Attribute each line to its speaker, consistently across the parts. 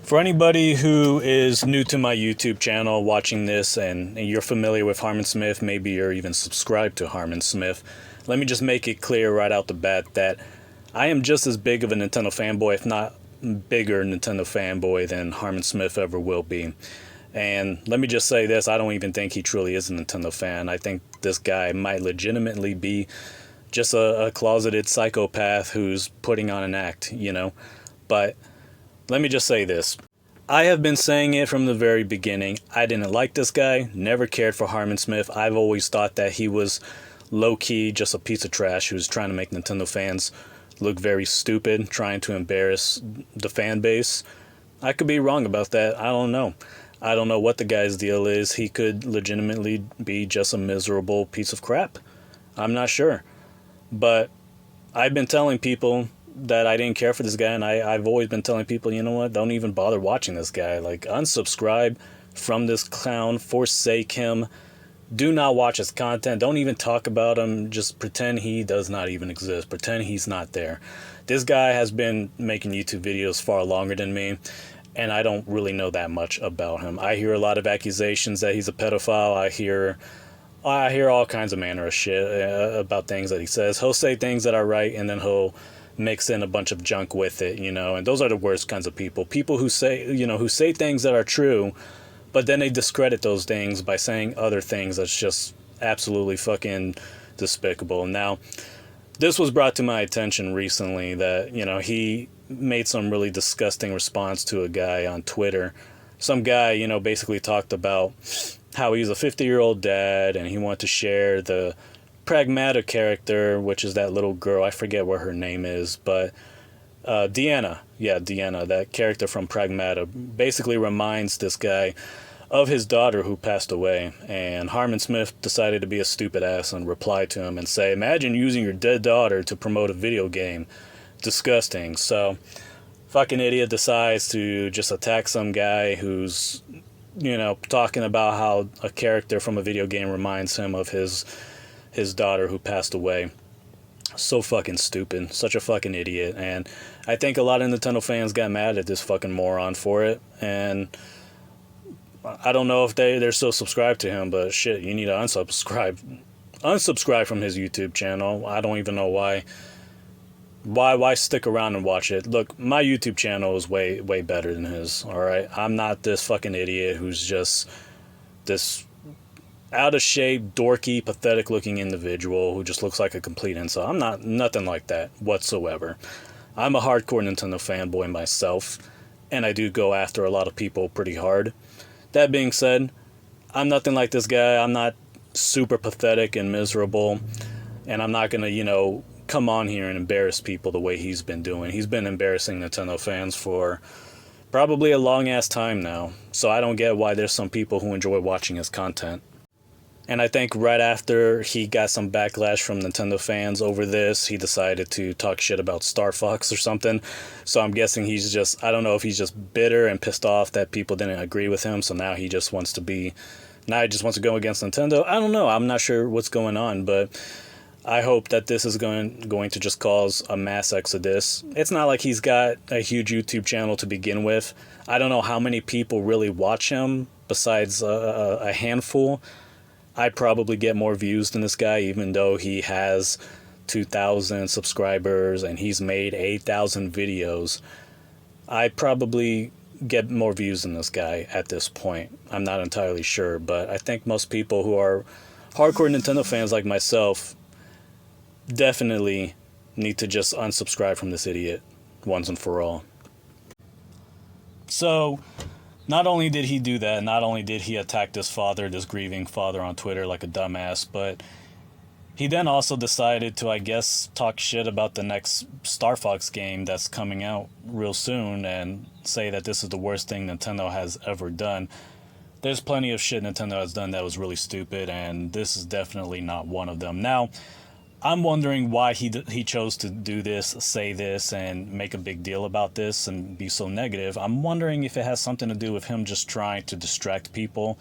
Speaker 1: For anybody who is new to my YouTube channel watching this and you're familiar with Harman Smith, maybe you're even subscribed to Harman Smith, let me just make it clear right out the bat that I am just as big of a Nintendo fanboy, if not bigger Nintendo fanboy than Harman Smith ever will be. And let me just say this, I don't even think he truly is a Nintendo fan. I think this guy might legitimately be just a closeted psychopath who's putting on an act, But let me just say this. I have been saying it from the very beginning. I didn't like this guy, never cared for Harman Smith. I've always thought that he was low-key just a piece of trash who's trying to make Nintendo fans look very stupid, trying to embarrass the fan base. I could be wrong about that. I don't know. I don't know what the guy's deal is. He could legitimately be just a miserable piece of crap. I'm not sure. But I've been telling people that I didn't care for this guy, and I've always been telling people, you know what, don't even bother watching this guy. Like, unsubscribe from this clown, forsake him, do not watch his content, don't even talk about him, just pretend he does not even exist, pretend he's not there. This guy has been making YouTube videos far longer than me, and I don't really know that much about him. I hear a lot of accusations that he's a pedophile. I hear all kinds of manner of shit about things that he says. He'll say things that are right, and then he'll mix in a bunch of junk with it, and those are the worst kinds of people. People who say things that are true, but then they discredit those things by saying other things that's just absolutely fucking despicable. Now, this was brought to my attention recently that, he made some really disgusting response to a guy on Twitter. Some guy, basically talked about how he's a 50-year-old dad and he wanted to share the Pragmata character, which is that little girl, I forget what her name is, but Deanna, that character from Pragmata, basically reminds this guy of his daughter who passed away. And Harman Smith decided to be a stupid ass and reply to him and say, imagine using your dead daughter to promote a video game. Disgusting. So, fucking idiot decides to just attack some guy who's, talking about how a character from a video game reminds him of his daughter who passed away. So fucking stupid. Such a fucking idiot. And I think a lot of Nintendo fans got mad at this fucking moron for it. And I don't know if they're still subscribed to him, but shit, you need to unsubscribe from his YouTube channel. I don't even know why stick around and watch it. Look, my YouTube channel is way better than his, alright? I'm not this fucking idiot who's just this out of shape, dorky, pathetic looking individual who just looks like a complete insult. I'm not nothing like that whatsoever. I'm a hardcore Nintendo fanboy myself, and I do go after a lot of people pretty hard. That being said, I'm nothing like this guy. I'm not super pathetic and miserable, and I'm not gonna, come on here and embarrass people the way he's been doing. He's been embarrassing Nintendo fans for probably a long ass time now, so I don't get why there's some people who enjoy watching his content. And I think right after he got some backlash from Nintendo fans over this, he decided to talk shit about Star Fox or something. So I'm guessing I don't know if he's just bitter and pissed off that people didn't agree with him, so now he just wants to go against Nintendo. I don't know, I'm not sure what's going on, but I hope that this is going to just cause a mass exodus. It's not like he's got a huge YouTube channel to begin with. I don't know how many people really watch him besides a handful. I probably get more views than this guy, even though he has 2,000 subscribers and he's made 8,000 videos. I probably get more views than this guy at this point. I'm not entirely sure, but I think most people who are hardcore Nintendo fans like myself definitely need to just unsubscribe from this idiot once and for all. So, not only did he do that, not only did he attack this grieving father on Twitter like a dumbass, but he then also decided to, I guess, talk shit about the next Star Fox game that's coming out real soon and say that this is the worst thing Nintendo has ever done. There's plenty of shit Nintendo has done that was really stupid, and this is definitely not one of them. Now, I'm wondering why he chose to do this, say this, and make a big deal about this and be so negative. I'm wondering if it has something to do with him just trying to distract people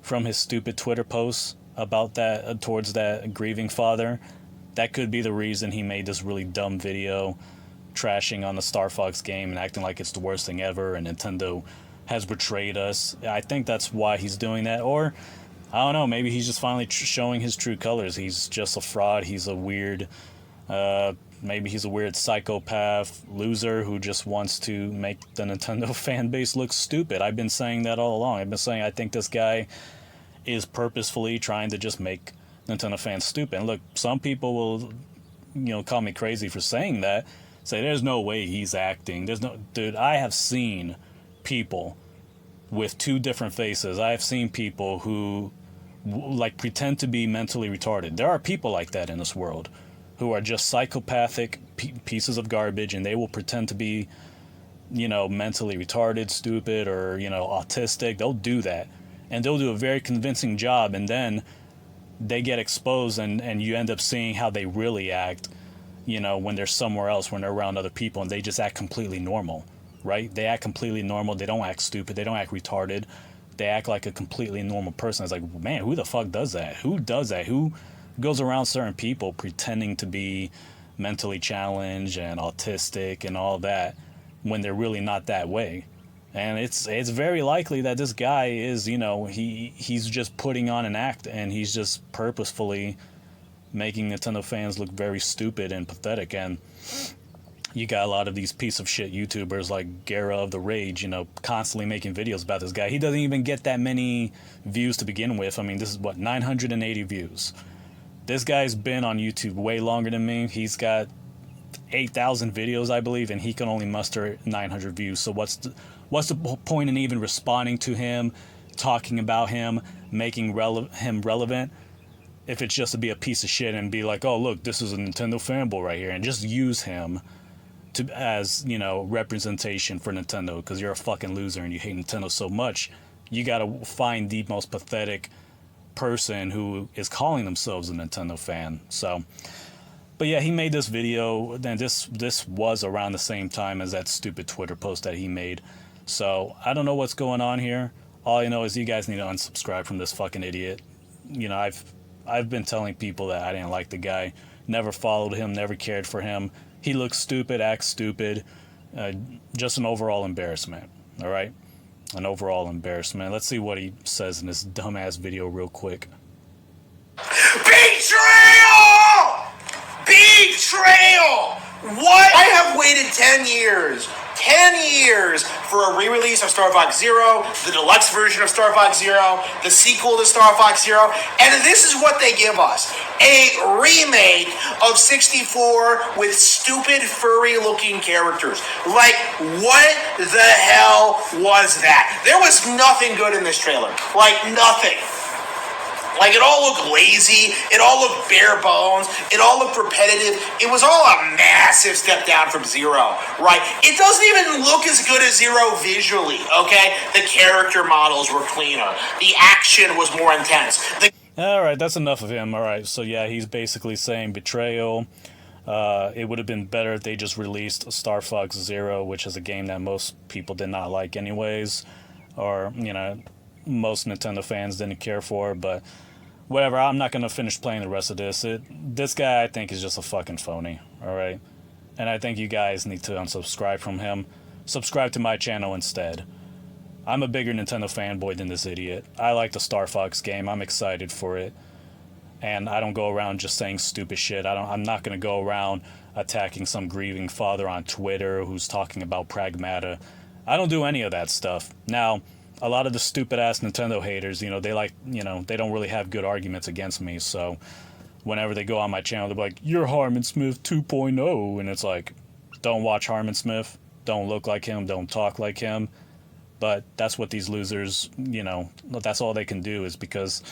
Speaker 1: from his stupid Twitter posts about that, towards that grieving father. That could be the reason he made this really dumb video trashing on the Star Fox game and acting like it's the worst thing ever and Nintendo has betrayed us. I think that's why he's doing that. Or, I don't know, maybe he's just finally showing his true colors. He's just a fraud. He's a weird, maybe he's a weird psychopath loser who just wants to make the Nintendo fan base look stupid. I've been saying that all along. I've been saying I think this guy is purposefully trying to just make Nintendo fans stupid. And look, some people will, call me crazy for saying that. Say, there's no way he's acting. Dude, I have seen people with two different faces. I have seen people who pretend to be mentally retarded. There are people like that in this world who are just psychopathic pieces of garbage, and they will pretend to be, mentally retarded, stupid, or, autistic. They'll do that, and they'll do a very convincing job, and then they get exposed, and you end up seeing how they really act, when they're somewhere else, when they're around other people, and they just act completely normal. Right? They act completely normal. They don't act stupid. They don't act retarded. They act like a completely normal person. It's like, man, who the fuck does that? Who does that? Who goes around certain people pretending to be mentally challenged and autistic and all that when they're really not that way? And it's very likely that this guy is, he's just putting on an act, and he's just purposefully making Nintendo fans look very stupid and pathetic. And you got a lot of these piece of shit YouTubers like Gara of the Rage, constantly making videos about this guy. He doesn't even get that many views to begin with. I mean, this is 980 views. This guy's been on YouTube way longer than me. He's got 8,000 videos, I believe, and he can only muster 900 views. So what's the point in even responding to him, talking about him, making him relevant, if it's just to be a piece of shit and be like, oh, look, this is a Nintendo fanboy right here, and just use him as representation for Nintendo, because you're a fucking loser and you hate Nintendo so much. You gotta find the most pathetic person who is calling themselves a Nintendo fan. So, but yeah, he made this video, and this was around the same time as that stupid Twitter post that he made. So I don't know what's going on here. All I know is you guys need to unsubscribe from this fucking idiot. I've been telling people that I didn't like the guy, never followed him, never cared for him. He looks stupid, acts stupid, just an overall embarrassment, all right? An overall embarrassment. Let's see what he says in this dumbass video real quick.
Speaker 2: Betrayal! Betrayal! What? I have waited 10 years. 10 years for a re-release of Star Fox Zero, the deluxe version of Star Fox Zero, the sequel to Star Fox Zero, and this is what they give us. A remake of 64 with stupid furry-looking characters. Like, what the hell was that? There was nothing good in this trailer. Like, nothing. Like, it all looked lazy, it all looked bare bones, it all looked repetitive. It was all a massive step down from Zero, right? It doesn't even look as good as Zero visually, okay? The character models were cleaner. The action was more intense.
Speaker 1: Alright, that's enough of him. Alright, so yeah, he's basically saying betrayal. It would have been better if they just released Star Fox Zero, which is a game that most people did not like anyways. Or, most Nintendo fans didn't care for, but whatever, I'm not going to finish playing the rest of this. This guy, I think, is just a fucking phony, alright? And I think you guys need to unsubscribe from him. Subscribe to my channel instead. I'm a bigger Nintendo fanboy than this idiot. I like the Star Fox game. I'm excited for it. And I don't go around just saying stupid shit. I'm not going to go around attacking some grieving father on Twitter who's talking about Pragmata. I don't do any of that stuff. Now, a lot of the stupid-ass Nintendo haters, they they don't really have good arguments against me, so whenever they go on my channel, they're like, you're Harman Smith 2.0, and it's like, don't watch Harman Smith, don't look like him, don't talk like him, but that's what these losers, that's all they can do, is because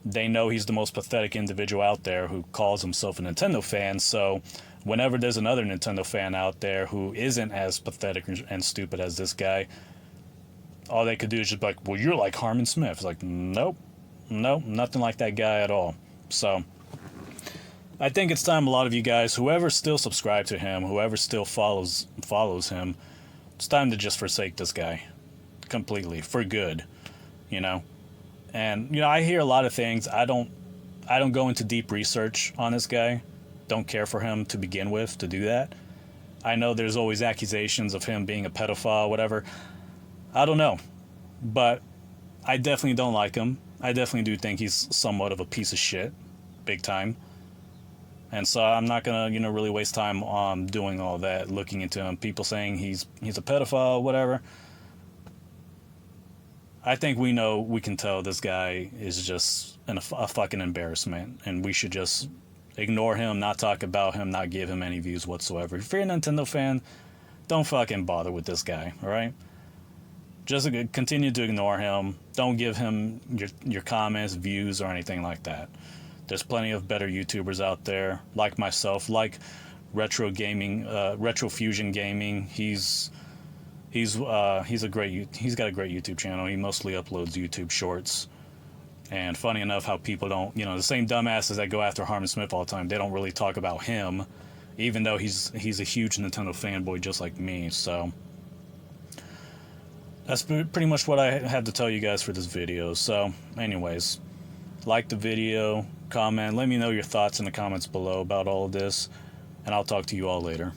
Speaker 1: they know he's the most pathetic individual out there who calls himself a Nintendo fan, so whenever there's another Nintendo fan out there who isn't as pathetic and stupid as this guy, all they could do is just be like, well, you're like Harman Smith. It's like, nope, nothing like that guy at all. So I think it's time a lot of you guys, whoever still subscribe to him, whoever still follows him, it's time to just forsake this guy completely, for good, And, I hear a lot of things. I don't go into deep research on this guy. Don't care for him to begin with, to do that. I know there's always accusations of him being a pedophile, whatever. I don't know, but I definitely don't like him. I definitely do think he's somewhat of a piece of shit, big time. And so I'm not gonna, really waste time on doing all that, looking into him. People saying he's a pedophile, whatever. I think we can tell this guy is just a fucking embarrassment, and we should just ignore him, not talk about him, not give him any views whatsoever. If you're a Nintendo fan, don't fucking bother with this guy, alright? Just continue to ignore him. Don't give him your comments, views, or anything like that. There's plenty of better YouTubers out there, like myself, like Retro Fusion Gaming. He's got a great YouTube channel. He mostly uploads YouTube shorts. And funny enough, how people don't, the same dumbasses that go after Harman Smith all the time, they don't really talk about him, even though he's a huge Nintendo fanboy just like me. So that's pretty much what I had to tell you guys for this video. So anyways, like the video, comment, let me know your thoughts in the comments below about all of this, and I'll talk to you all later.